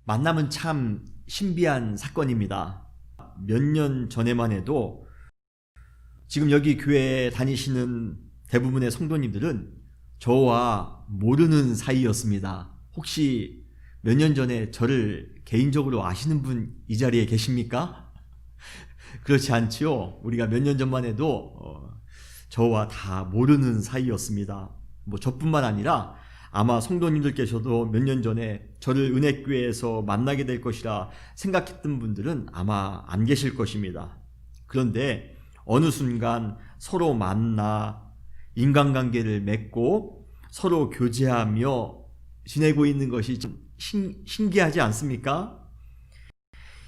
만남은 참 신비한 사건입니다. 몇 년 전에만 해도 지금 여기 교회에 다니시는 대부분의 성도님들은 저와 모르는 사이였습니다. 혹시 몇 년 전에 저를 개인적으로 아시는 분 이 자리에 계십니까? 그렇지 않지요. 우리가 몇 년 전만 해도 저와 다 모르는 사이였습니다. 저뿐만 아니라 아마 성도님들께서도 몇 년 전에 저를 은혜교회에서 만나게 될 것이라 생각했던 분들은 아마 안 계실 것입니다. 그런데 어느 순간 서로 만나 인간관계를 맺고 서로 교제하며 지내고 있는 것이 좀 신기하지 않습니까?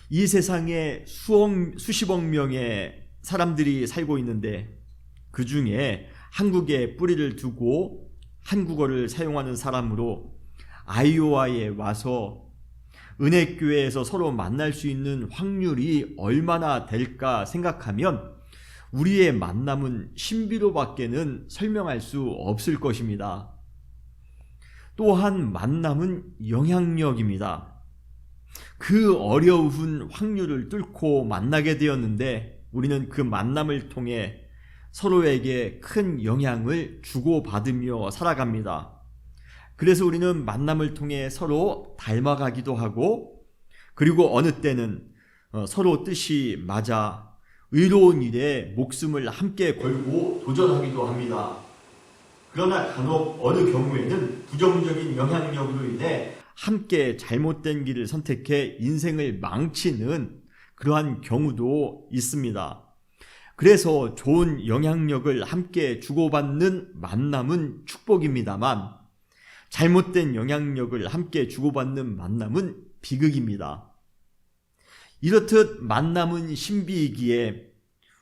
이 세상에 수십억 명의 사람들이 살고 있는데 그 중에 한국에 뿌리를 두고 한국어를 사용하는 사람으로 아이오와에 와서 은혜교회에서 서로 만날 수 있는 확률이 얼마나 될까 생각하면 우리의 만남은 신비로밖에는 설명할 수 없을 것입니다. 또한 만남은 영향력입니다. 그 어려운 확률을 뚫고 만나게 되었는데 우리는 그 만남을 통해 서로에게 큰 영향을 주고받으며 살아갑니다. 그래서 우리는 만남을 통해 서로 닮아가기도 하고 그리고 어느 때는 서로 뜻이 맞아 의로운 일에 목숨을 함께 걸고 도전하기도 합니다. 그러나 간혹 어느 경우에는 부정적인 영향력으로 인해 함께 잘못된 길을 선택해 인생을 망치는 그러한 경우도 있습니다. 그래서 좋은 영향력을 함께 주고받는 만남은 축복입니다만 잘못된 영향력을 함께 주고받는 만남은 비극입니다. 이렇듯 만남은 신비이기에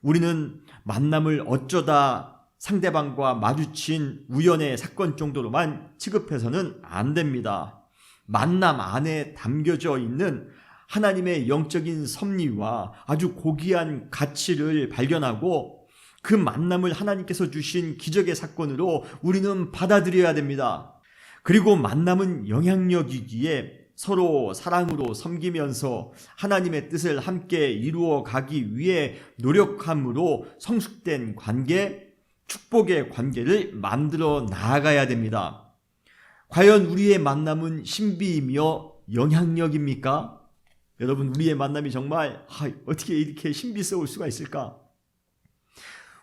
우리는 만남을 어쩌다 상대방과 마주친 우연의 사건 정도로만 취급해서는 안 됩니다. 만남 안에 담겨져 있는 하나님의 영적인 섭리와 아주 고귀한 가치를 발견하고 그 만남을 하나님께서 주신 기적의 사건으로 우리는 받아들여야 됩니다. 그리고 만남은 영향력이기에 서로 사랑으로 섬기면서 하나님의 뜻을 함께 이루어 가기 위해 노력함으로 성숙된 관계, 축복의 관계를 만들어 나아가야 됩니다. 과연 우리의 만남은 신비이며 영향력입니까? 여러분, 우리의 만남이 정말 어떻게 이렇게 신비스러울 수가 있을까?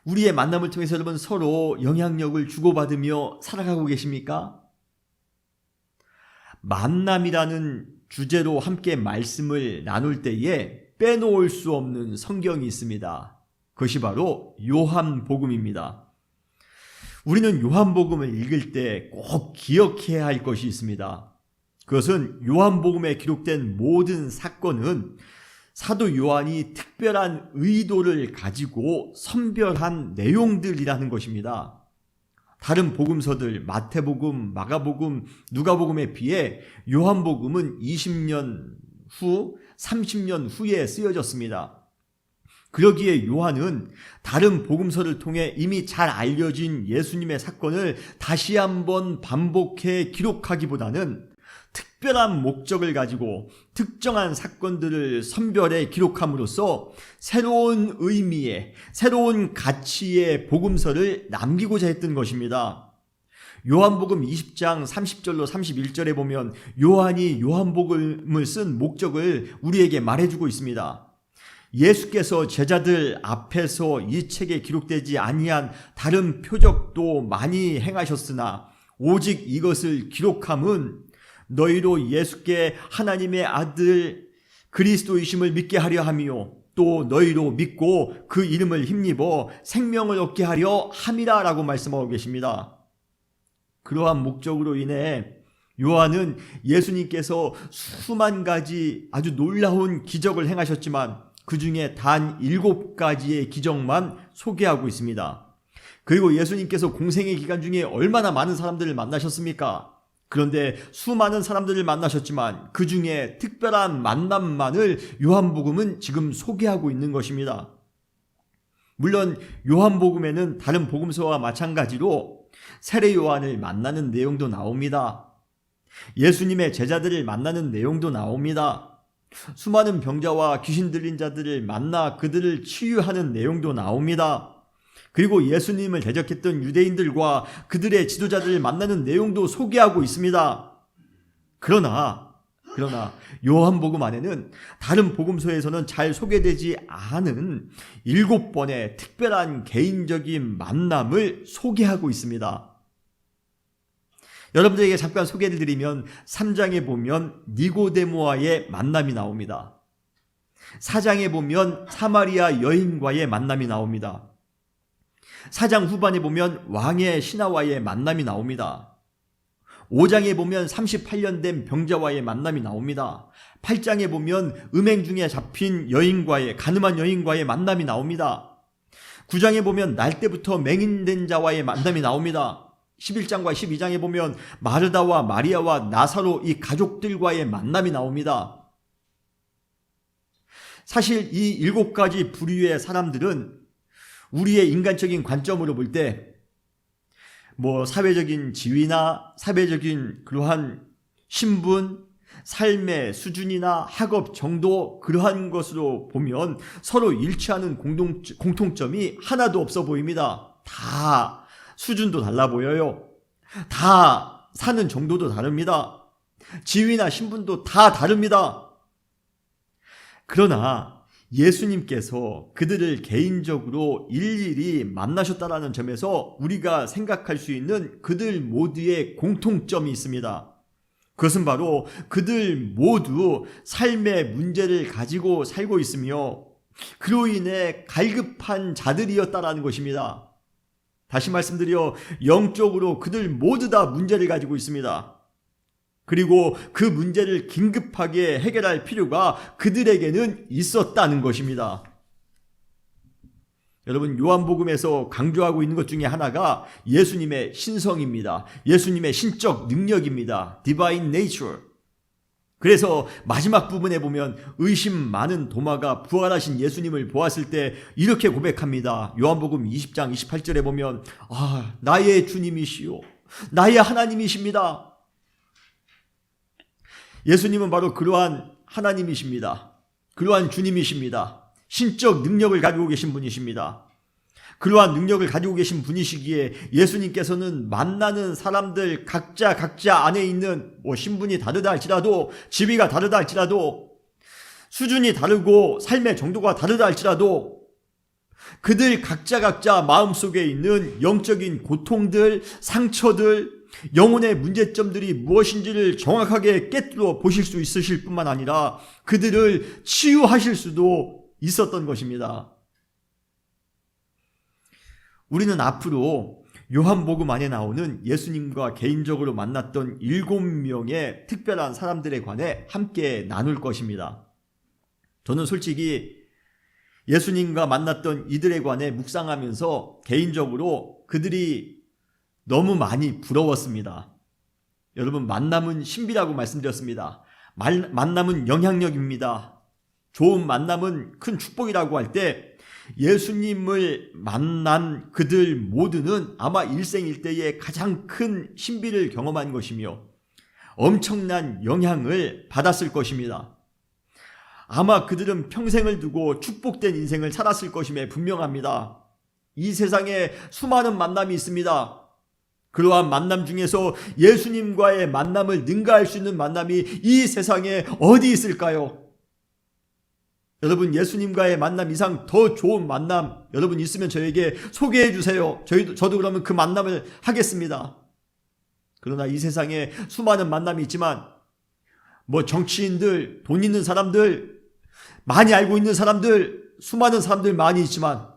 우리의 만남을 통해서 여러분 서로 영향력을 주고받으며 살아가고 계십니까? 만남이라는 주제로 함께 말씀을 나눌 때에 빼놓을 수 없는 성경이 있습니다. 그것이 바로 요한복음입니다. 우리는 요한복음을 읽을 때 꼭 기억해야 할 것이 있습니다. 그것은 요한복음에 기록된 모든 사건은 사도 요한이 특별한 의도를 가지고 선별한 내용들이라는 것입니다. 다른 복음서들 마태복음, 마가복음, 누가복음에 비해 요한복음은 20년 후, 30년 후에 쓰여졌습니다. 그러기에 요한은 다른 복음서를 통해 이미 잘 알려진 예수님의 사건을 다시 한번 반복해 기록하기보다는 특별한 목적을 가지고 특정한 사건들을 선별해 기록함으로써 새로운 의미의, 새로운 가치의 복음서를 남기고자 했던 것입니다. 요한복음 20장 30절로 31절에 보면 요한이 요한복음을 쓴 목적을 우리에게 말해주고 있습니다. 예수께서 제자들 앞에서 이 책에 기록되지 아니한 다른 표적도 많이 행하셨으나 오직 이것을 기록함은 너희로 예수께 하나님의 아들 그리스도이심을 믿게 하려 함이요 또 너희로 믿고 그 이름을 힘입어 생명을 얻게 하려 함이라 라고 말씀하고 계십니다. 그러한 목적으로 인해 요한은 예수님께서 수만 가지 아주 놀라운 기적을 행하셨지만 그 중에 단 7가지의 기적만 소개하고 있습니다. 그리고 예수님께서 공생의 기간 중에 얼마나 많은 사람들을 만나셨습니까? 그런데 수많은 사람들을 만나셨지만 그 중에 특별한 만남만을 요한복음은 지금 소개하고 있는 것입니다. 물론 요한복음에는 다른 복음서와 마찬가지로 세례 요한을 만나는 내용도 나옵니다. 예수님의 제자들을 만나는 내용도 나옵니다. 수많은 병자와 귀신 들린 자들을 만나 그들을 치유하는 내용도 나옵니다. 그리고 예수님을 대적했던 유대인들과 그들의 지도자들을 만나는 내용도 소개하고 있습니다. 그러나 요한복음 안에는 다른 복음서에서는 잘 소개되지 않은 7번의 특별한 개인적인 만남을 소개하고 있습니다. 여러분들에게 잠깐 소개를 드리면 3장에 보면 니고데모와의 만남이 나옵니다. 4장에 보면 사마리아 여인과의 만남이 나옵니다. 4장 후반에 보면 왕의 신하와의 만남이 나옵니다. 5장에 보면 38년 된 병자와의 만남이 나옵니다. 8장에 보면 음행 중에 잡힌 가늠한 여인과의 만남이 나옵니다. 9장에 보면 날 때부터 맹인된 자와의 만남이 나옵니다. 11장과 12장에 보면 마르다와 마리아와 나사로 이 가족들과의 만남이 나옵니다. 사실 이 7가지 부류의 사람들은 우리의 인간적인 관점으로 볼 때 사회적인 지위나 사회적인 그러한 신분, 삶의 수준이나 학업 정도 그러한 것으로 보면 서로 일치하는 공통점이 하나도 없어 보입니다. 다 수준도 달라 보여요. 다 사는 정도도 다릅니다. 지위나 신분도 다 다릅니다. 그러나 예수님께서 그들을 개인적으로 일일이 만나셨다는 점에서 우리가 생각할 수 있는 그들 모두의 공통점이 있습니다. 그것은 바로 그들 모두 삶의 문제를 가지고 살고 있으며 그로 인해 갈급한 자들이었다는 것입니다. 다시 말씀드려 영적으로 그들 모두 다 문제를 가지고 있습니다. 그리고 그 문제를 긴급하게 해결할 필요가 그들에게는 있었다는 것입니다. 여러분, 요한복음에서 강조하고 있는 것 중에 하나가 예수님의 신성입니다. 예수님의 신적 능력입니다. Divine Nature. 그래서 마지막 부분에 보면 의심 많은 도마가 부활하신 예수님을 보았을 때 이렇게 고백합니다. 요한복음 20장 28절에 보면 나의 주님이시요 나의 하나님이십니다. 예수님은 바로 그러한 하나님이십니다. 그러한 주님이십니다. 신적 능력을 가지고 계신 분이십니다. 그러한 능력을 가지고 계신 분이시기에 예수님께서는 만나는 사람들 각자 안에 있는 신분이 다르다 할지라도 지위가 다르다 할지라도 수준이 다르고 삶의 정도가 다르다 할지라도 그들 각자 마음속에 있는 영적인 고통들, 상처들, 영혼의 문제점들이 무엇인지를 정확하게 꿰뚫어 보실 수 있으실 뿐만 아니라 그들을 치유하실 수도 있었던 것입니다. 우리는 앞으로 요한복음 안에 나오는 예수님과 개인적으로 만났던 7명의 특별한 사람들에 관해 함께 나눌 것입니다. 저는 솔직히 예수님과 만났던 이들에 관해 묵상하면서 개인적으로 그들이 너무 많이 부러웠습니다. 여러분, 만남은 신비라고 말씀드렸습니다. 만남은 영향력입니다. 좋은 만남은 큰 축복이라고 할 때 예수님을 만난 그들 모두는 아마 일생일대에 가장 큰 신비를 경험한 것이며 엄청난 영향을 받았을 것입니다. 아마 그들은 평생을 두고 축복된 인생을 살았을 것임에 분명합니다. 이 세상에 수많은 만남이 있습니다. 그러한 만남 중에서 예수님과의 만남을 능가할 수 있는 만남이 이 세상에 어디 있을까요? 여러분, 예수님과의 만남 이상 더 좋은 만남 여러분 있으면 저에게 소개해 주세요. 저도 그러면 그 만남을 하겠습니다. 그러나 이 세상에 수많은 만남이 있지만 정치인들, 돈 있는 사람들, 많이 알고 있는 사람들, 수많은 사람들 많이 있지만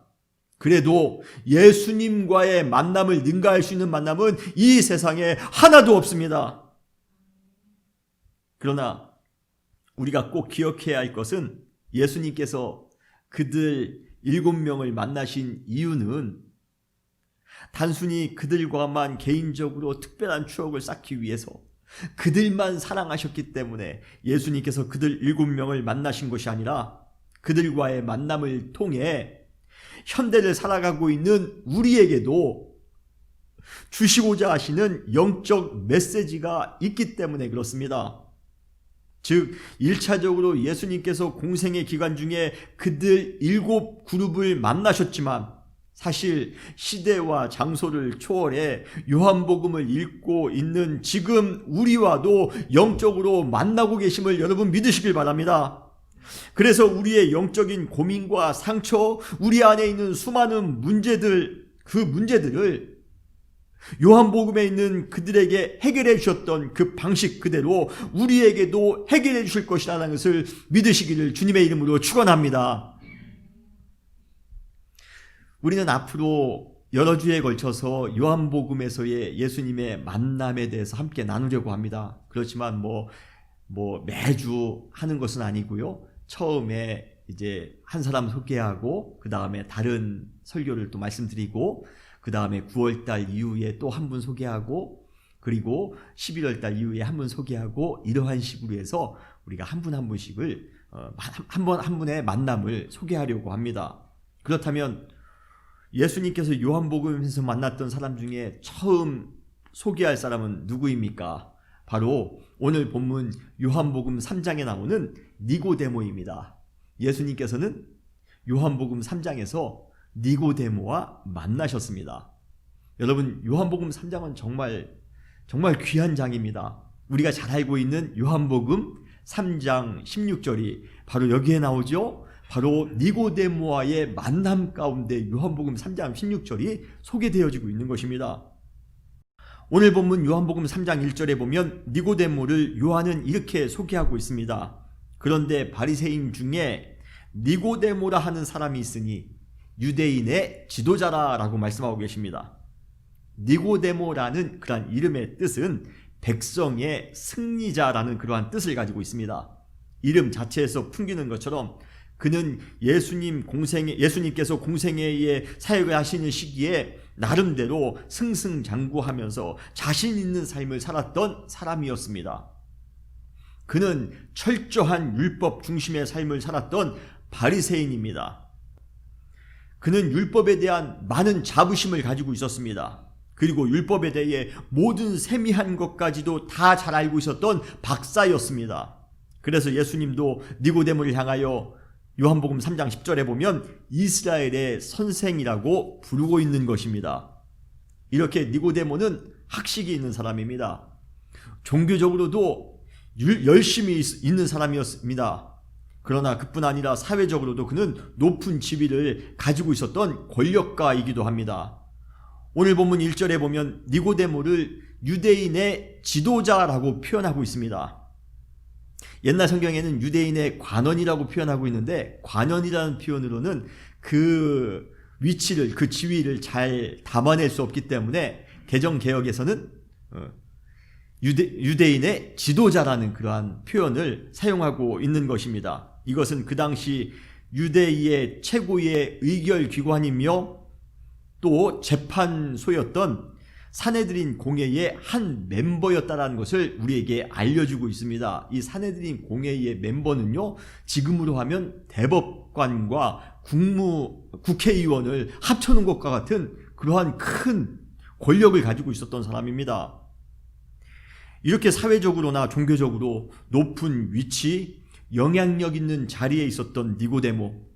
그래도 예수님과의 만남을 능가할 수 있는 만남은 이 세상에 하나도 없습니다. 그러나 우리가 꼭 기억해야 할 것은 예수님께서 그들 7명을 만나신 이유는 단순히 그들과만 개인적으로 특별한 추억을 쌓기 위해서 그들만 사랑하셨기 때문에 예수님께서 그들 7명을 만나신 것이 아니라 그들과의 만남을 통해 현대를 살아가고 있는 우리에게도 주시고자 하시는 영적 메시지가 있기 때문에 그렇습니다. 즉 1차적으로 예수님께서 공생의 기간 중에 그들 7그룹을 만나셨지만 사실 시대와 장소를 초월해 요한복음을 읽고 있는 지금 우리와도 영적으로 만나고 계심을 여러분 믿으시길 바랍니다. 그래서 우리의 영적인 고민과 상처, 우리 안에 있는 수많은 문제들, 그 문제들을 요한복음에 있는 그들에게 해결해 주셨던 그 방식 그대로 우리에게도 해결해 주실 것이라는 것을 믿으시기를 주님의 이름으로 축원합니다. 우리는 앞으로 여러 주에 걸쳐서 요한복음에서의 예수님의 만남에 대해서 함께 나누려고 합니다. 그렇지만 매주 하는 것은 아니고요. 처음에 이제 한 사람 소개하고 그 다음에 다른 설교를 또 말씀드리고 그 다음에 9월달 이후에 또 한 분 소개하고 그리고 11월달 이후에 한 분 소개하고 이러한 식으로 해서 우리가 한 분 한 분씩을 한 분의 만남을 소개하려고 합니다. 그렇다면 예수님께서 요한복음에서 만났던 사람 중에 처음 소개할 사람은 누구입니까? 바로 오늘 본문 요한복음 3장에 나오는 니고데모입니다. 예수님께서는 요한복음 3장에서 니고데모와 만나셨습니다. 여러분, 요한복음 3장은 정말 귀한 장입니다. 우리가 잘 알고 있는 요한복음 3장 16절이 바로 여기에 나오죠. 바로 니고데모와의 만남 가운데 요한복음 3장 16절이 소개되어지고 있는 것입니다. 오늘 본문 요한복음 3장 1절에 보면 니고데모를 요한은 이렇게 소개하고 있습니다. 그런데 바리새인 중에 니고데모라 하는 사람이 있으니 유대인의 지도자라고 말씀하고 계십니다. 니고데모라는 그러한 이름의 뜻은 백성의 승리자라는 그러한 뜻을 가지고 있습니다. 이름 자체에서 풍기는 것처럼 그는 예수님께서 공생애에 사역을 하시는 시기에 나름대로 승승장구하면서 자신 있는 삶을 살았던 사람이었습니다. 그는 철저한 율법 중심의 삶을 살았던 바리새인입니다. 그는 율법에 대한 많은 자부심을 가지고 있었습니다. 그리고 율법에 대해 모든 세미한 것까지도 다 잘 알고 있었던 박사였습니다. 그래서 예수님도 니고데모를 향하여 요한복음 3장 10절에 보면 이스라엘의 선생이라고 부르고 있는 것입니다. 이렇게 니고데모는 학식이 있는 사람입니다. 종교적으로도 열심히 있는 사람이었습니다. 그러나 그뿐 아니라 사회적으로도 그는 높은 지위를 가지고 있었던 권력가이기도 합니다. 오늘 본문 1절에 보면 니고데모를 유대인의 지도자라고 표현하고 있습니다. 옛날 성경에는 유대인의 관원이라고 표현하고 있는데 관원이라는 표현으로는 그 위치를, 그 지위를 잘 담아낼 수 없기 때문에 개정개혁에서는 유대인의 지도자라는 그러한 표현을 사용하고 있는 것입니다. 이것은 그 당시 유대의 최고의 의결기관이며 또 재판소였던 사내들인 공회의 한 멤버였다는 것을 우리에게 알려주고 있습니다. 이 사내들인 공회의 멤버는요, 지금으로 하면 대법관과 국회의원을 합쳐놓은 것과 같은 그러한 큰 권력을 가지고 있었던 사람입니다. 이렇게 사회적으로나 종교적으로 높은 위치, 영향력 있는 자리에 있었던 니고데모,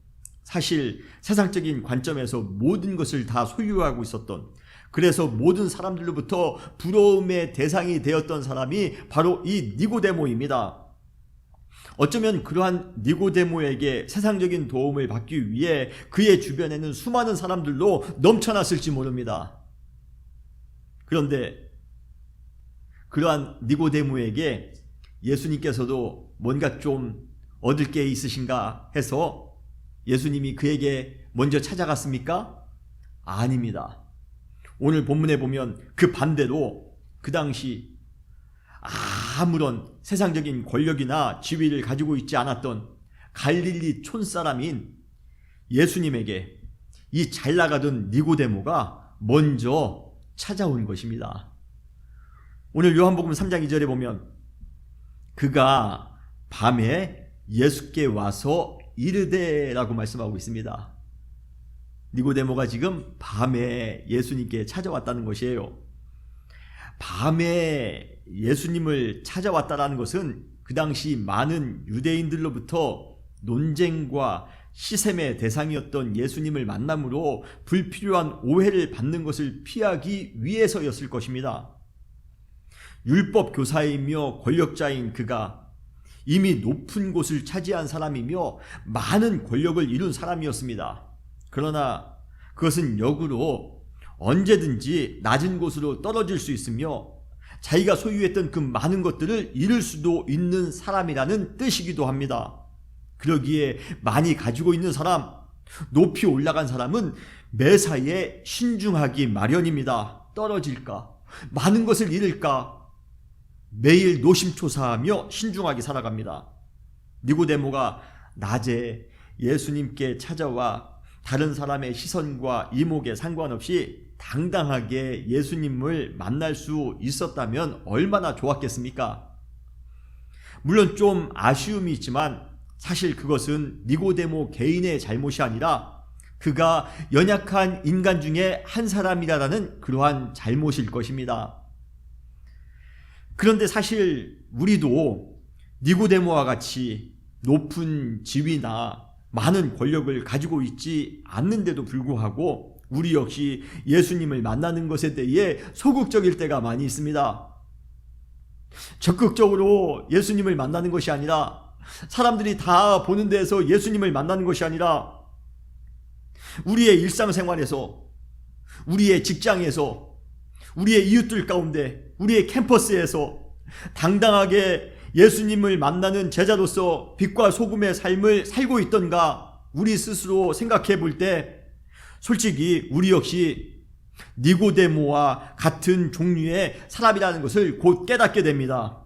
사실 세상적인 관점에서 모든 것을 다 소유하고 있었던, 그래서 모든 사람들로부터 부러움의 대상이 되었던 사람이 바로 이 니고데모입니다. 어쩌면 그러한 니고데모에게 세상적인 도움을 받기 위해 그의 주변에는 수많은 사람들로 넘쳐났을지 모릅니다. 그런데 그러한 니고데모에게 예수님께서도 뭔가 좀 얻을 게 있으신가 해서 예수님이 그에게 먼저 찾아갔습니까? 아닙니다. 오늘 본문에 보면 그 반대로 그 당시 아무런 세상적인 권력이나 지위를 가지고 있지 않았던 갈릴리 촌사람인 예수님에게 이 잘 나가던 니고데모가 먼저 찾아온 것입니다. 오늘 요한복음 3장 2절에 보면 그가 밤에 예수께 와서 이르되라고 말씀하고 있습니다. 니고데모가 지금 밤에 예수님께 찾아왔다는 것이에요. 밤에 예수님을 찾아왔다라는 것은 그 당시 많은 유대인들로부터 논쟁과 시샘의 대상이었던 예수님을 만남으로 불필요한 오해를 받는 것을 피하기 위해서였을 것입니다. 율법 교사이며 권력자인 그가 이미 높은 곳을 차지한 사람이며 많은 권력을 이룬 사람이었습니다. 그러나 그것은 역으로 언제든지 낮은 곳으로 떨어질 수 있으며 자기가 소유했던 그 많은 것들을 잃을 수도 있는 사람이라는 뜻이기도 합니다. 그러기에 많이 가지고 있는 사람, 높이 올라간 사람은 매사에 신중하기 마련입니다. 떨어질까? 많은 것을 잃을까? 매일 노심초사하며 신중하게 살아갑니다. 니고데모가 낮에 예수님께 찾아와 다른 사람의 시선과 이목에 상관없이 당당하게 예수님을 만날 수 있었다면 얼마나 좋았겠습니까? 물론 좀 아쉬움이 있지만 사실 그것은 니고데모 개인의 잘못이 아니라 그가 연약한 인간 중에 한 사람이라는 그러한 잘못일 것입니다. 그런데 사실 우리도 니고데모와 같이 높은 지위나 많은 권력을 가지고 있지 않는데도 불구하고 우리 역시 예수님을 만나는 것에 대해 소극적일 때가 많이 있습니다. 적극적으로 예수님을 만나는 것이 아니라 사람들이 다 보는 데에서 예수님을 만나는 것이 아니라 우리의 일상생활에서, 우리의 직장에서, 우리의 이웃들 가운데, 우리의 캠퍼스에서 당당하게 예수님을 만나는 제자로서 빛과 소금의 삶을 살고 있던가 우리 스스로 생각해 볼 때 솔직히 우리 역시 니고데모와 같은 종류의 사람이라는 것을 곧 깨닫게 됩니다.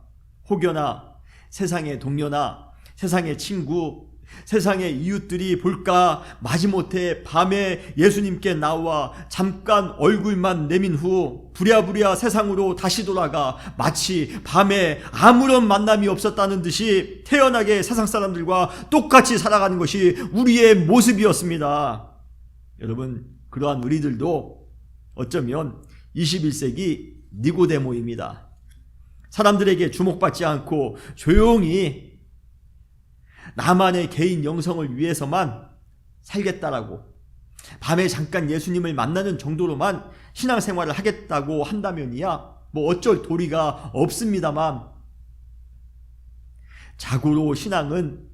혹여나 세상의 동료나 세상의 친구, 세상의 이웃들이 볼까 마지못해 밤에 예수님께 나와 잠깐 얼굴만 내민 후 부랴부랴 세상으로 다시 돌아가 마치 밤에 아무런 만남이 없었다는 듯이 태연하게 세상 사람들과 똑같이 살아가는 것이 우리의 모습이었습니다. 여러분, 그러한 우리들도 어쩌면 21세기 니고데모입니다. 사람들에게 주목받지 않고 조용히 나만의 개인 영성을 위해서만 살겠다라고, 밤에 잠깐 예수님을 만나는 정도로만 신앙생활을 하겠다고 한다면이야 뭐 어쩔 도리가 없습니다만, 자고로 신앙은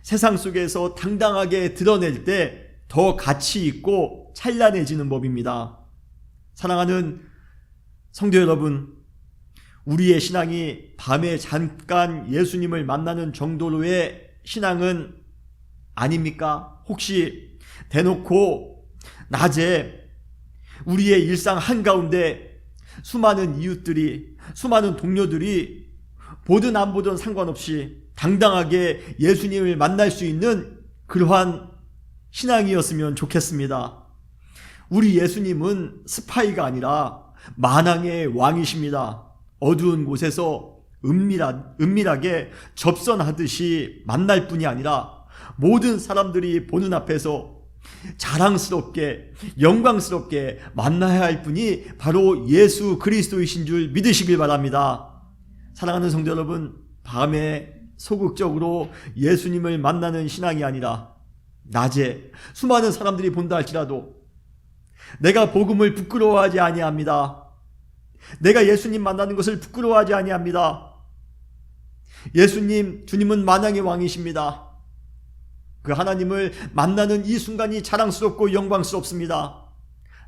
세상 속에서 당당하게 드러낼 때 더 가치 있고 찬란해지는 법입니다. 사랑하는 성도 여러분, 우리의 신앙이 밤에 잠깐 예수님을 만나는 정도로의 신앙은 아닙니까? 혹시 대놓고 낮에 우리의 일상 한가운데 수많은 이웃들이, 수많은 동료들이 보든 안 보든 상관없이 당당하게 예수님을 만날 수 있는 그러한 신앙이었으면 좋겠습니다. 우리 예수님은 스파이가 아니라 만왕의 왕이십니다. 어두운 곳에서 은밀하게 접선하듯이 만날 뿐이 아니라 모든 사람들이 보는 앞에서 자랑스럽게 영광스럽게 만나야 할 분이 바로 예수 그리스도이신 줄 믿으시길 바랍니다. 사랑하는 성도 여러분, 밤에 소극적으로 예수님을 만나는 신앙이 아니라 낮에 수많은 사람들이 본다 할지라도 내가 복음을 부끄러워하지 아니합니다. 내가 예수님 만나는 것을 부끄러워하지 아니합니다. 예수님, 주님은 만왕의 왕이십니다. 그 하나님을 만나는 이 순간이 자랑스럽고 영광스럽습니다.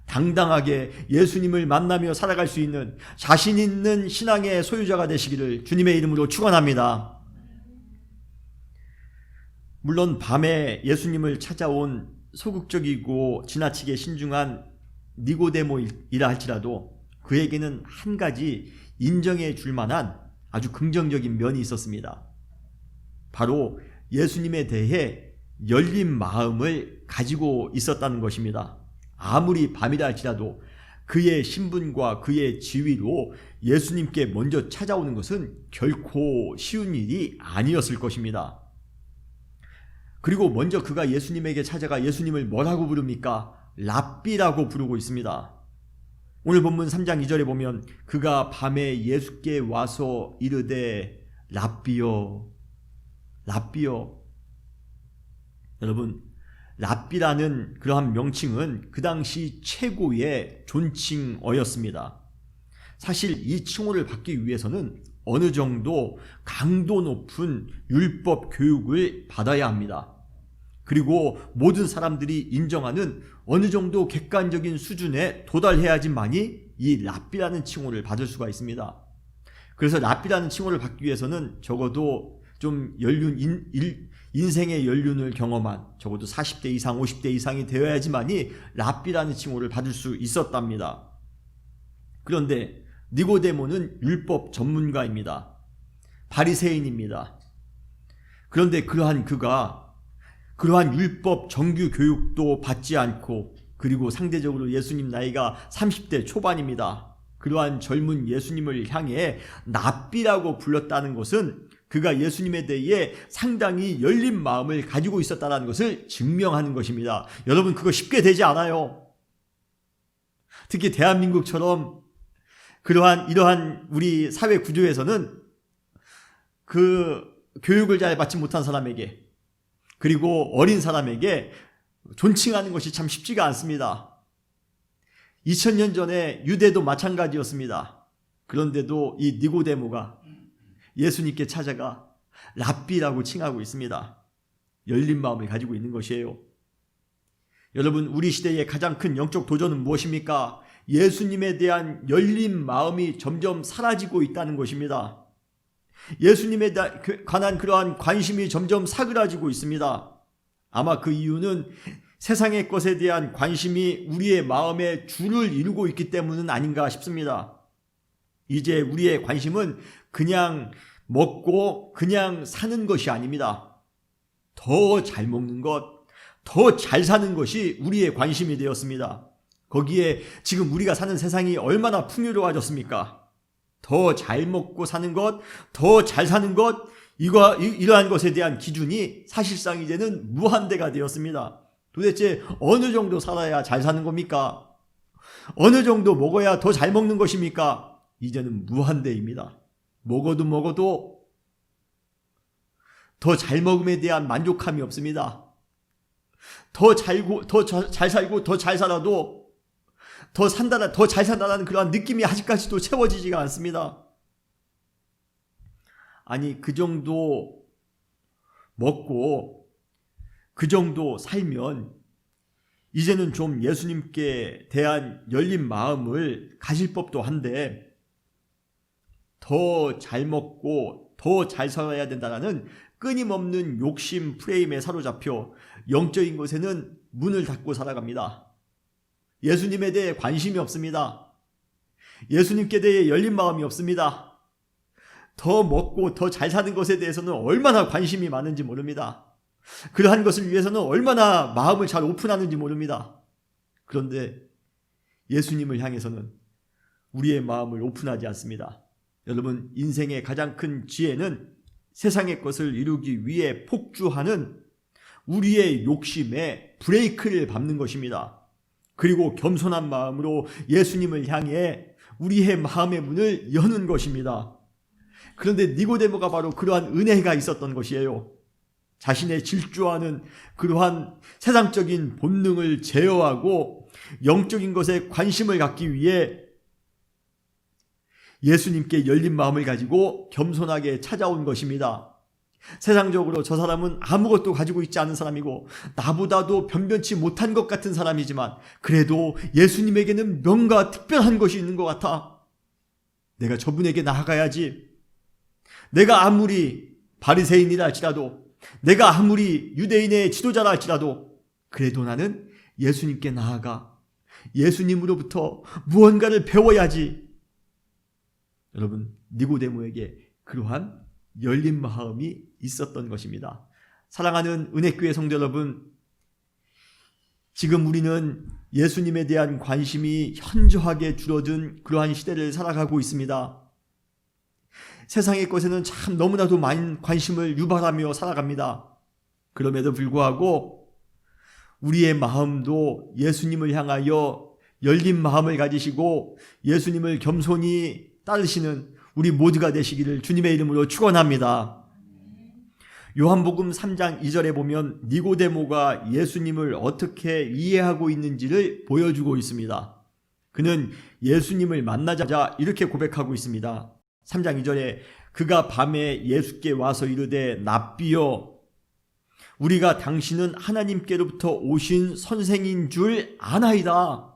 당당하게 예수님을 만나며 살아갈 수 있는 자신 있는 신앙의 소유자가 되시기를 주님의 이름으로 축원합니다. 물론 밤에 예수님을 찾아온 소극적이고 지나치게 신중한 니고데모이라 할지라도 그에게는 한 가지 인정해 줄 만한 아주 긍정적인 면이 있었습니다. 바로 예수님에 대해 열린 마음을 가지고 있었다는 것입니다. 아무리 밤이라 할지라도 그의 신분과 그의 지위로 예수님께 먼저 찾아오는 것은 결코 쉬운 일이 아니었을 것입니다. 그리고 먼저 그가 예수님에게 찾아가 예수님을 뭐라고 부릅니까? 랍비라고 부르고 있습니다. 오늘 본문 3장 2절에 보면 그가 밤에 예수께 와서 이르되 랍비여, 랍비여. 여러분, 랍비라는 그러한 명칭은 그 당시 최고의 존칭어였습니다. 사실 이 칭호를 받기 위해서는 어느 정도 강도 높은 율법 교육을 받아야 합니다. 그리고 모든 사람들이 인정하는 어느 정도 객관적인 수준에 도달해야지만이 이 랍비라는 칭호를 받을 수가 있습니다. 그래서 랍비라는 칭호를 받기 위해서는 적어도 좀 인생의 연륜을 경험한 적어도 40대 이상 50대 이상이 되어야지만이 랍비라는 칭호를 받을 수 있었답니다. 그런데 니고데모는 율법 전문가입니다. 바리새인입니다. 그런데 그가 그러한 율법 정규 교육도 받지 않고, 그리고 상대적으로 예수님 나이가 30대 초반입니다. 그러한 젊은 예수님을 향해 랍비라고 불렀다는 것은 그가 예수님에 대해 상당히 열린 마음을 가지고 있었다는 것을 증명하는 것입니다. 여러분, 그거 쉽게 되지 않아요. 특히 대한민국처럼 이러한 우리 사회 구조에서는 그 교육을 잘 받지 못한 사람에게, 그리고 어린 사람에게 존칭하는 것이 참 쉽지가 않습니다. 2000년 전에 유대도 마찬가지였습니다. 그런데도 이 니고데모가 예수님께 찾아가 랍비라고 칭하고 있습니다. 열린 마음을 가지고 있는 것이에요. 여러분, 우리 시대의 가장 큰 영적 도전은 무엇입니까? 예수님에 대한 열린 마음이 점점 사라지고 있다는 것입니다. 예수님에 관한 그러한 관심이 점점 사그라지고 있습니다. 아마 그 이유는 세상의 것에 대한 관심이 우리의 마음에 줄을 이루고 있기 때문은 아닌가 싶습니다. 이제 우리의 관심은 그냥 먹고 그냥 사는 것이 아닙니다. 더 잘 먹는 것, 더 잘 사는 것이 우리의 관심이 되었습니다. 거기에 지금 우리가 사는 세상이 얼마나 풍요로워졌습니까? 더 잘 먹고 사는 것, 더 잘 사는 것, 이러한 것에 대한 기준이 사실상 이제는 무한대가 되었습니다. 도대체 어느 정도 살아야 잘 사는 겁니까? 어느 정도 먹어야 더 잘 먹는 것입니까? 이제는 무한대입니다. 먹어도 더 잘 먹음에 대한 만족함이 없습니다. 더 잘 살고 더 잘 살아도 더 잘 산다는 그러한 느낌이 아직까지도 채워지지가 않습니다. 아니, 그 정도 먹고 그 정도 살면 이제는 좀 예수님께 대한 열린 마음을 가질 법도 한데, 더 잘 먹고 더 잘 살아야 된다는 끊임없는 욕심 프레임에 사로잡혀 영적인 것에는 문을 닫고 살아갑니다. 예수님에 대해 관심이 없습니다. 예수님께 대해 열린 마음이 없습니다. 더 먹고 더 잘 사는 것에 대해서는 얼마나 관심이 많은지 모릅니다. 그러한 것을 위해서는 얼마나 마음을 잘 오픈하는지 모릅니다. 그런데 예수님을 향해서는 우리의 마음을 오픈하지 않습니다. 여러분, 인생의 가장 큰 지혜는 세상의 것을 이루기 위해 폭주하는 우리의 욕심에 브레이크를 밟는 것입니다. 그리고 겸손한 마음으로 예수님을 향해 우리의 마음의 문을 여는 것입니다. 그런데 니고데모가 바로 그러한 은혜가 있었던 것이에요. 자신의 질주하는 그러한 세상적인 본능을 제어하고 영적인 것에 관심을 갖기 위해 예수님께 열린 마음을 가지고 겸손하게 찾아온 것입니다. 세상적으로 저 사람은 아무것도 가지고 있지 않은 사람이고 나보다도 변변치 못한 것 같은 사람이지만 그래도 예수님에게는 뭔가 특별한 것이 있는 것 같아. 내가 저분에게 나아가야지. 내가 아무리 바리새인이라 할지라도, 내가 아무리 유대인의 지도자라 할지라도 그래도 나는 예수님께 나아가 예수님으로부터 무언가를 배워야지. 여러분, 니고데모에게 그러한 열린 마음이 있었던 것입니다. 사랑하는 은혜교회 성도 여러분, 지금 우리는 예수님에 대한 관심이 현저하게 줄어든 그러한 시대를 살아가고 있습니다. 세상의 것에는 참 너무나도 많은 관심을 유발하며 살아갑니다. 그럼에도 불구하고 우리의 마음도 예수님을 향하여 열린 마음을 가지시고 예수님을 겸손히 따르시는 우리 모두가 되시기를 주님의 이름으로 축원합니다. 요한복음 3장 2절에 보면 니고데모가 예수님을 어떻게 이해하고 있는지를 보여주고 있습니다. 그는 예수님을 만나자마자 이렇게 고백하고 있습니다. 3장 2절에 그가 밤에 예수께 와서 이르되 랍비여 우리가 당신은 하나님께로부터 오신 선생인 줄 아나이다.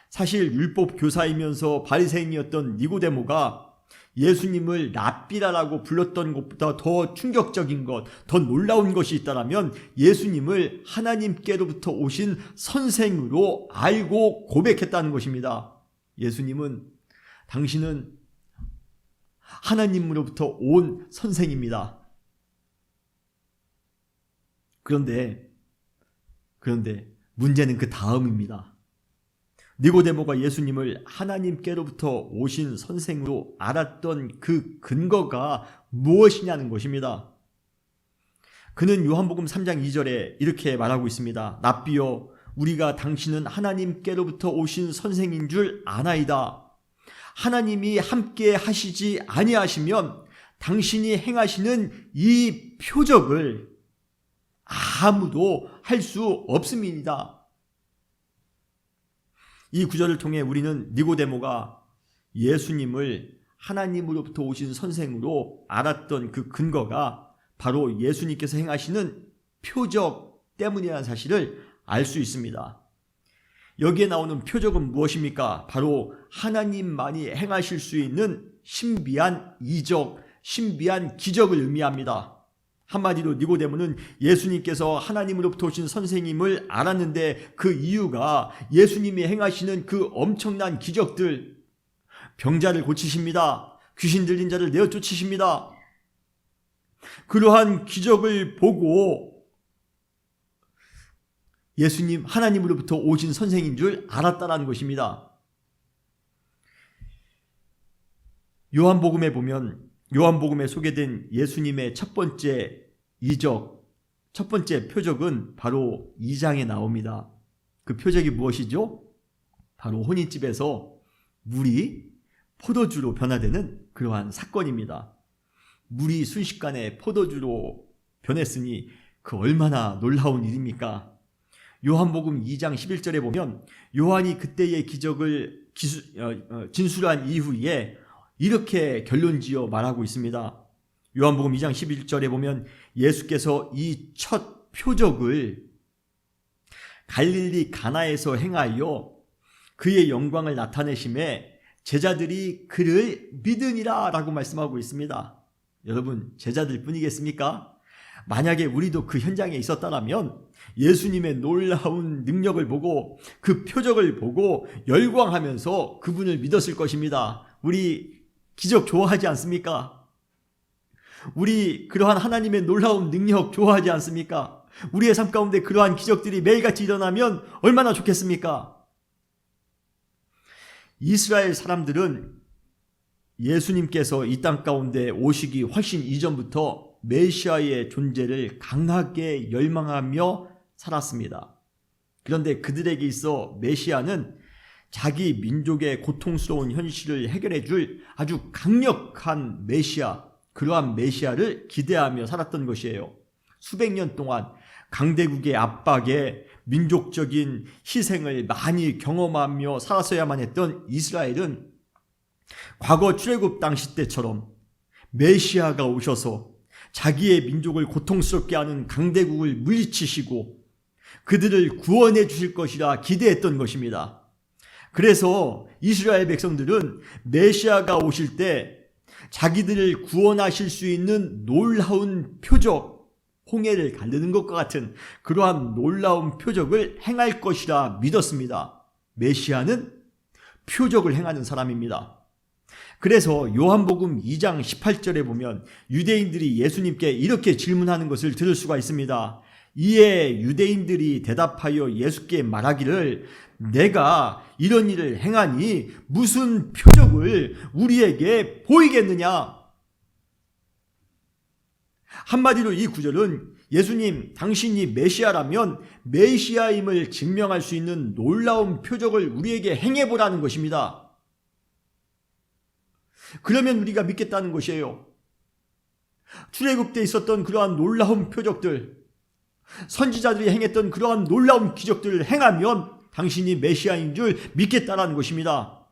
사실 율법 교사이면서 바리새인이었던 니고데모가 예수님을 랍비라라고 불렀던 것보다 더 충격적인 것, 더 놀라운 것이 있다면 예수님을 하나님께로부터 오신 선생으로 알고 고백했다는 것입니다. 예수님은 당신은 하나님으로부터 온 선생입니다. 그런데 문제는 그 다음입니다. 니고데모가 예수님을 하나님께로부터 오신 선생으로 알았던 그 근거가 무엇이냐는 것입니다. 그는 요한복음 3장 2절에 이렇게 말하고 있습니다. 랍비여 우리가 당신은 하나님께로부터 오신 선생인 줄 아나이다. 하나님이 함께 하시지 아니하시면 당신이 행하시는 이 표적을 아무도 할 수 없음이니이다. 이 구절을 통해 우리는 니고데모가 예수님을 하나님으로부터 오신 선생으로 알았던 그 근거가 바로 예수님께서 행하시는 표적 때문이라는 사실을 알 수 있습니다. 여기에 나오는 표적은 무엇입니까? 바로 하나님만이 행하실 수 있는 신비한 이적, 신비한 기적을 의미합니다. 한마디로 니고데모는 예수님께서 하나님으로부터 오신 선생님을 알았는데 그 이유가 예수님이 행하시는 그 엄청난 기적들, 병자를 고치십니다. 귀신 들린 자를 내어 쫓으십니다. 그러한 기적을 보고 예수님 하나님으로부터 오신 선생인 줄 알았다라는 것입니다. 요한복음에 보면 요한복음에 소개된 예수님의 첫 번째 이적, 첫 번째 표적은 바로 2장에 나옵니다. 그 표적이 무엇이죠? 바로 혼인집에서 물이 포도주로 변화되는 그러한 사건입니다. 물이 순식간에 포도주로 변했으니 그 얼마나 놀라운 일입니까? 요한복음 2장 11절에 보면 요한이 그때의 기적을 진술한 이후에 이렇게 결론지어 말하고 있습니다. 요한복음 2장 11절에 보면 예수께서 이 첫 표적을 갈릴리 가나에서 행하여 그의 영광을 나타내심에 제자들이 그를 믿으니라 라고 말씀하고 있습니다. 여러분, 제자들 뿐이겠습니까? 만약에 우리도 그 현장에 있었다면 예수님의 놀라운 능력을 보고 그 표적을 보고 열광하면서 그분을 믿었을 것입니다. 우리 기적 좋아하지 않습니까? 우리 그러한 하나님의 놀라운 능력 좋아하지 않습니까? 우리의 삶 가운데 그러한 기적들이 매일같이 일어나면 얼마나 좋겠습니까? 이스라엘 사람들은 예수님께서 이 땅 가운데 오시기 훨씬 이전부터 메시아의 존재를 강하게 열망하며 살았습니다. 그런데 그들에게 있어 메시아는 자기 민족의 고통스러운 현실을 해결해 줄 아주 강력한 메시아, 그러한 메시아를 기대하며 살았던 것이에요. 수백 년 동안 강대국의 압박에 민족적인 희생을 많이 경험하며 살았어야만 했던 이스라엘은 과거 출애굽 당시 때처럼 메시아가 오셔서 자기의 민족을 고통스럽게 하는 강대국을 물리치시고 그들을 구원해 주실 것이라 기대했던 것입니다. 그래서 이스라엘 백성들은 메시아가 오실 때 자기들을 구원하실 수 있는 놀라운 표적, 홍해를 가르는 것과 같은 그러한 놀라운 표적을 행할 것이라 믿었습니다. 메시아는 표적을 행하는 사람입니다. 그래서 요한복음 2장 18절에 보면 유대인들이 예수님께 이렇게 질문하는 것을 들을 수가 있습니다. 이에 유대인들이 대답하여 예수께 말하기를 내가 이런 일을 행하니 무슨 표적을 우리에게 보이겠느냐? 한마디로 이 구절은 예수님, 당신이 메시아라면 메시아임을 증명할 수 있는 놀라운 표적을 우리에게 행해보라는 것입니다. 그러면 우리가 믿겠다는 것이에요. 출애굽 때 있었던 그러한 놀라운 표적들, 선지자들이 행했던 그러한 놀라운 기적들을 행하면 당신이 메시아인 줄 믿겠다라는 것입니다.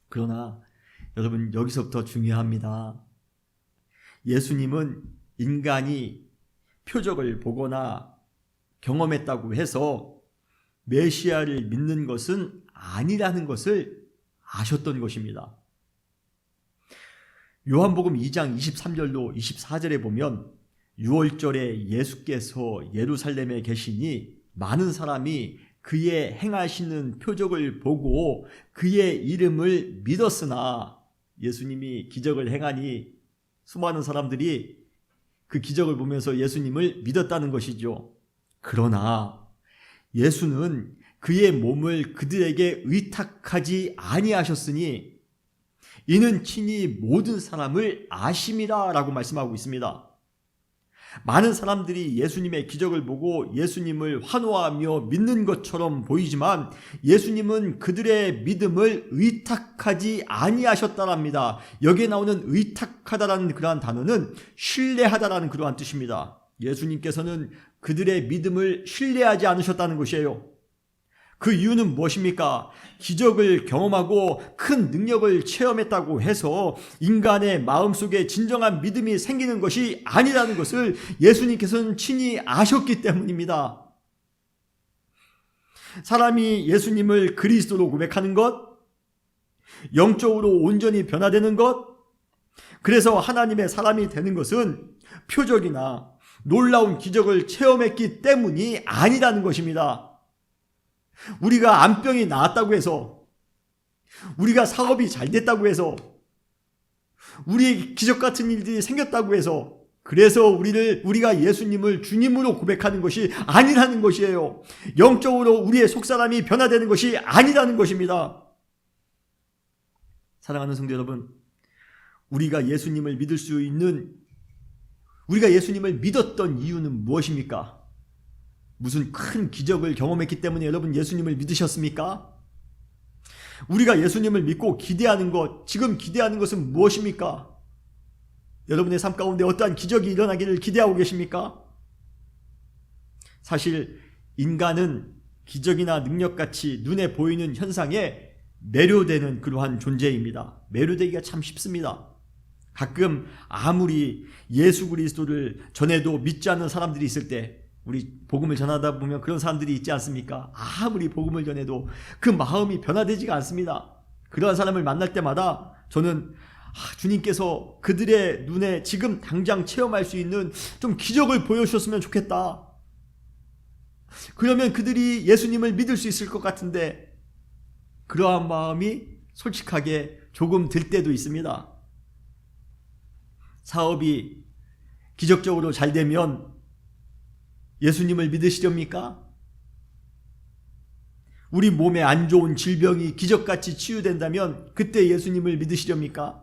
그러나 여러분, 여기서부터 중요합니다. 예수님은 인간이 표적을 보거나 경험했다고 해서 메시아를 믿는 것은 아니라는 것을 아셨던 것입니다. 요한복음 2장 23절로 24절에 보면 6월절에 예수께서 예루살렘에 계시니 많은 사람이 그의 행하시는 표적을 보고 그의 이름을 믿었으나, 예수님이 기적을 행하니 수많은 사람들이 그 기적을 보면서 예수님을 믿었다는 것이죠. 그러나 예수는 그의 몸을 그들에게 의탁하지 아니하셨으니 이는 친히 모든 사람을 아심이라 라고 말씀하고 있습니다. 많은 사람들이 예수님의 기적을 보고 예수님을 환호하며 믿는 것처럼 보이지만 예수님은 그들의 믿음을 의탁하지 아니하셨다랍니다. 여기에 나오는 의탁하다라는 그러한 단어는 신뢰하다라는 그러한 뜻입니다. 예수님께서는 그들의 믿음을 신뢰하지 않으셨다는 것이에요. 그 이유는 무엇입니까? 기적을 경험하고 큰 능력을 체험했다고 해서 인간의 마음속에 진정한 믿음이 생기는 것이 아니라는 것을 예수님께서는 친히 아셨기 때문입니다. 사람이 예수님을 그리스도로 고백하는 것, 영적으로 온전히 변화되는 것, 그래서 하나님의 사람이 되는 것은 표적이나 놀라운 기적을 체험했기 때문이 아니라는 것입니다. 우리가 암병이 나았다고 해서, 우리가 사업이 잘 됐다고 해서, 우리의 기적 같은 일들이 생겼다고 해서, 그래서 우리가 예수님을 주님으로 고백하는 것이 아니라는 것이에요. 영적으로 우리의 속사람이 변화되는 것이 아니라는 것입니다. 사랑하는 성도 여러분, 우리가 예수님을 믿었던 이유는 무엇입니까? 무슨 큰 기적을 경험했기 때문에 여러분 예수님을 믿으셨습니까? 우리가 예수님을 믿고 기대하는 것, 지금 기대하는 것은 무엇입니까? 여러분의 삶 가운데 어떠한 기적이 일어나기를 기대하고 계십니까? 사실 인간은 기적이나 능력같이 눈에 보이는 현상에 매료되는 그러한 존재입니다. 매료되기가 참 쉽습니다. 가끔 아무리 예수 그리스도를 전해도 믿지 않는 사람들이 있을 때, 우리 복음을 전하다 보면 그런 사람들이 있지 않습니까? 아무리 복음을 전해도 그 마음이 변화되지가 않습니다. 그러한 사람을 만날 때마다 저는 주님께서 그들의 눈에 지금 당장 체험할 수 있는 좀 기적을 보여주셨으면 좋겠다. 그러면 그들이 예수님을 믿을 수 있을 것 같은데 그러한 마음이 솔직하게 조금 들 때도 있습니다. 사업이 기적적으로 잘 되면 예수님을 믿으시렵니까? 우리 몸에 안 좋은 질병이 기적같이 치유된다면 그때 예수님을 믿으시렵니까?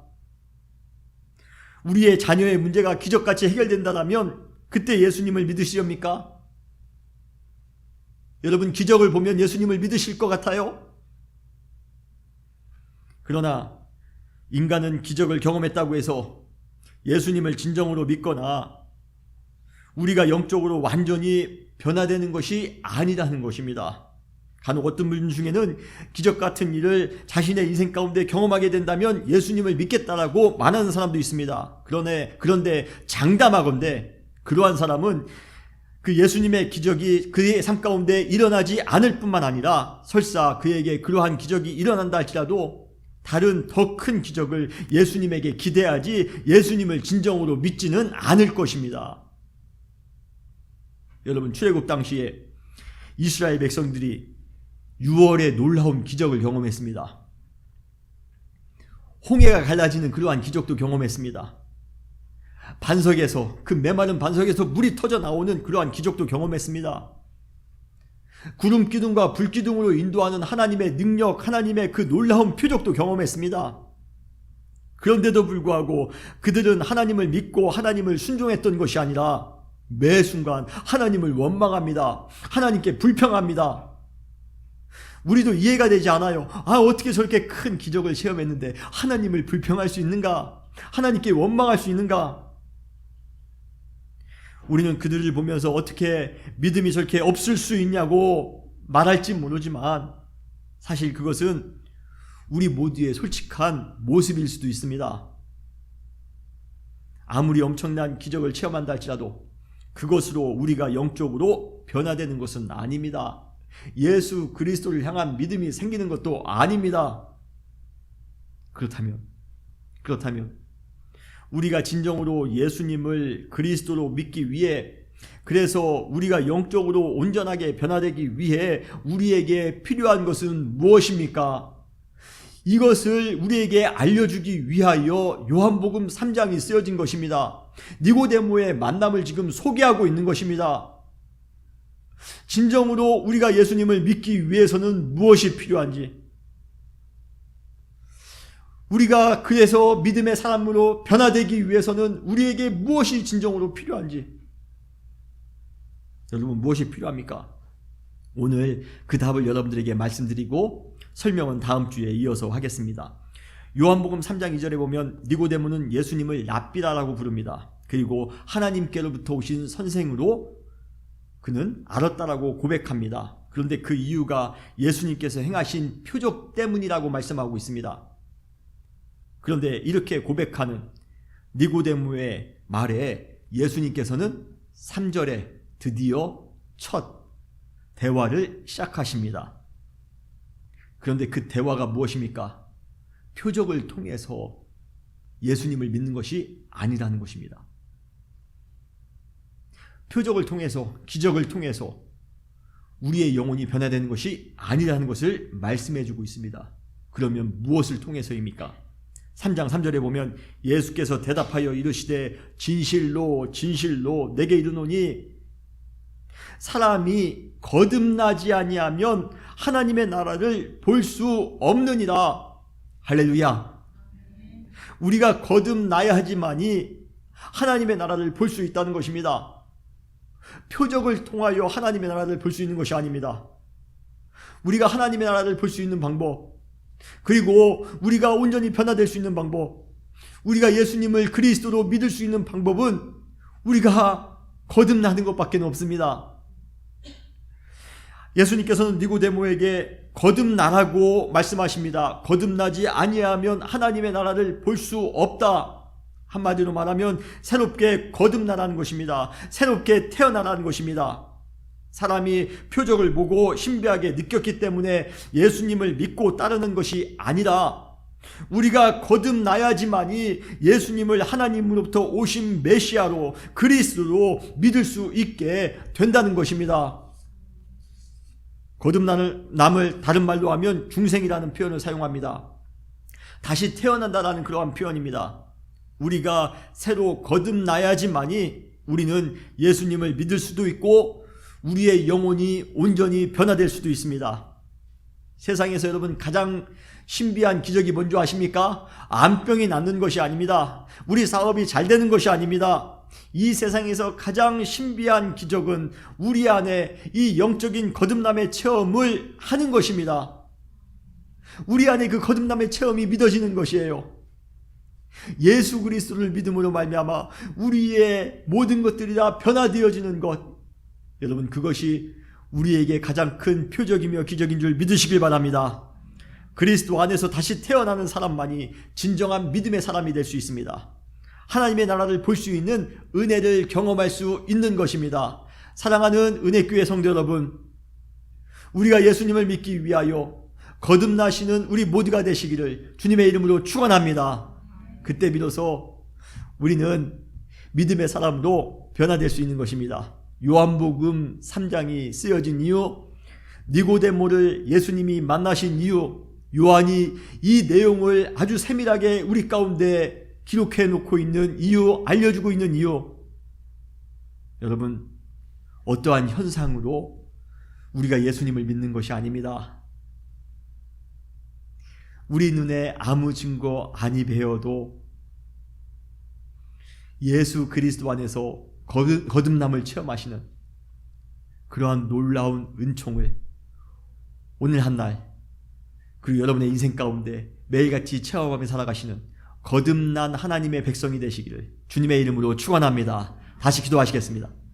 우리의 자녀의 문제가 기적같이 해결된다면 그때 예수님을 믿으시렵니까? 여러분, 기적을 보면 예수님을 믿으실 것 같아요? 그러나 인간은 기적을 경험했다고 해서 예수님을 진정으로 믿거나 우리가 영적으로 완전히 변화되는 것이 아니라는 것입니다. 간혹 어떤 분 중에는 기적 같은 일을 자신의 인생 가운데 경험하게 된다면 예수님을 믿겠다라고 말하는 사람도 있습니다. 그런데 장담하건대 그러한 사람은 그 예수님의 기적이 그의 삶 가운데 일어나지 않을 뿐만 아니라 설사 그에게 그러한 기적이 일어난다 할지라도 다른 더 큰 기적을 예수님에게 기대하지 예수님을 진정으로 믿지는 않을 것입니다. 여러분, 출애굽 당시에 이스라엘 백성들이 6월에 놀라운 기적을 경험했습니다. 홍해가 갈라지는 그러한 기적도 경험했습니다. 반석에서, 그 메마른 반석에서 물이 터져 나오는 그러한 기적도 경험했습니다. 구름 기둥과 불 기둥으로 인도하는 하나님의 능력, 하나님의 그 놀라운 표적도 경험했습니다. 그런데도 불구하고 그들은 하나님을 믿고 하나님을 순종했던 것이 아니라 매 순간 하나님을 원망합니다. 하나님께 불평합니다. 우리도 이해가 되지 않아요. 어떻게 저렇게 큰 기적을 체험했는데 하나님을 불평할 수 있는가? 하나님께 원망할 수 있는가? 우리는 그들을 보면서 어떻게 믿음이 저렇게 없을 수 있냐고 말할지 모르지만 사실 그것은 우리 모두의 솔직한 모습일 수도 있습니다. 아무리 엄청난 기적을 체험한다 할지라도 그것으로 우리가 영적으로 변화되는 것은 아닙니다. 예수 그리스도를 향한 믿음이 생기는 것도 아닙니다. 그렇다면 우리가 진정으로 예수님을 그리스도로 믿기 위해, 그래서 우리가 영적으로 온전하게 변화되기 위해 우리에게 필요한 것은 무엇입니까? 이것을 우리에게 알려주기 위하여 요한복음 3장이 쓰여진 것입니다. 니고데모의 만남을 지금 소개하고 있는 것입니다. 진정으로 우리가 예수님을 믿기 위해서는 무엇이 필요한지, 우리가 그래서 믿음의 사람으로 변화되기 위해서는 우리에게 무엇이 진정으로 필요한지, 여러분 무엇이 필요합니까? 오늘 그 답을 여러분들에게 말씀드리고 설명은 다음 주에 이어서 하겠습니다. 요한복음 3장 2절에 보면 니고데모는 예수님을 랍비라라고 부릅니다. 그리고 하나님께로부터 오신 선생으로 그는 알았다라고 고백합니다. 그런데 그 이유가 예수님께서 행하신 표적 때문이라고 말씀하고 있습니다. 그런데 이렇게 고백하는 니고데모의 말에 예수님께서는 3절에 드디어 첫 대화를 시작하십니다. 그런데 그 대화가 무엇입니까? 표적을 통해서 예수님을 믿는 것이 아니라는 것입니다. 표적을 통해서, 기적을 통해서 우리의 영혼이 변화되는 것이 아니라는 것을 말씀해 주고 있습니다. 그러면 무엇을 통해서입니까? 3장 3절에 보면 예수께서 대답하여 이르시되 진실로 진실로 내게 이르노니 사람이 거듭나지 아니하면 하나님의 나라를 볼 수 없느니라. 할렐루야. 우리가 거듭나야 하지만이 하나님의 나라를 볼 수 있다는 것입니다. 표적을 통하여 하나님의 나라를 볼 수 있는 것이 아닙니다. 우리가 하나님의 나라를 볼 수 있는 방법, 그리고 우리가 온전히 변화될 수 있는 방법, 우리가 예수님을 그리스도로 믿을 수 있는 방법은 우리가 거듭나는 것밖에 없습니다. 예수님께서는 니고데모에게 거듭나라고 말씀하십니다. 거듭나지 아니하면 하나님의 나라를 볼 수 없다. 한마디로 말하면 새롭게 거듭나라는 것입니다. 새롭게 태어나라는 것입니다. 사람이 표적을 보고 신비하게 느꼈기 때문에 예수님을 믿고 따르는 것이 아니라 우리가 거듭나야지만이 예수님을 하나님으로부터 오신 메시아로, 그리스도로 믿을 수 있게 된다는 것입니다. 거듭남을 다른 말로 하면 중생이라는 표현을 사용합니다. 다시 태어난다라는 그러한 표현입니다. 우리가 새로 거듭나야지만이 우리는 예수님을 믿을 수도 있고 우리의 영혼이 온전히 변화될 수도 있습니다. 세상에서 여러분 가장 신비한 기적이 뭔지 아십니까? 암병이 낫는 것이 아닙니다. 우리 사업이 잘 되는 것이 아닙니다. 이 세상에서 가장 신비한 기적은 우리 안에 이 영적인 거듭남의 체험을 하는 것입니다. 우리 안에 그 거듭남의 체험이 믿어지는 것이에요. 예수 그리스도를 믿음으로 말미암아 우리의 모든 것들이 다 변화되어지는 것, 여러분 그것이 우리에게 가장 큰 표적이며 기적인 줄 믿으시길 바랍니다. 그리스도 안에서 다시 태어나는 사람만이 진정한 믿음의 사람이 될 수 있습니다. 하나님의 나라를 볼 수 있는 은혜를 경험할 수 있는 것입니다. 사랑하는 은혜교회 성도 여러분, 우리가 예수님을 믿기 위하여 거듭나시는 우리 모두가 되시기를 주님의 이름으로 축원합니다. 그때 비로소 우리는 믿음의 사람으로 변화될 수 있는 것입니다. 요한복음 3장이 쓰여진 이유, 니고데모를 예수님이 만나신 이유, 요한이 이 내용을 아주 세밀하게 우리 가운데 기록해 놓고 있는 이유, 알려주고 있는 이유, 여러분 어떠한 현상으로 우리가 예수님을 믿는 것이 아닙니다. 우리 눈에 아무 증거 아니 배어도 예수 그리스도 안에서 거듭남을 체험하시는 그러한 놀라운 은총을 오늘 한날 그리고 여러분의 인생 가운데 매일같이 체험하며 살아가시는 거듭난 하나님의 백성이 되시기를 주님의 이름으로 축원합니다. 다시 기도하시겠습니다.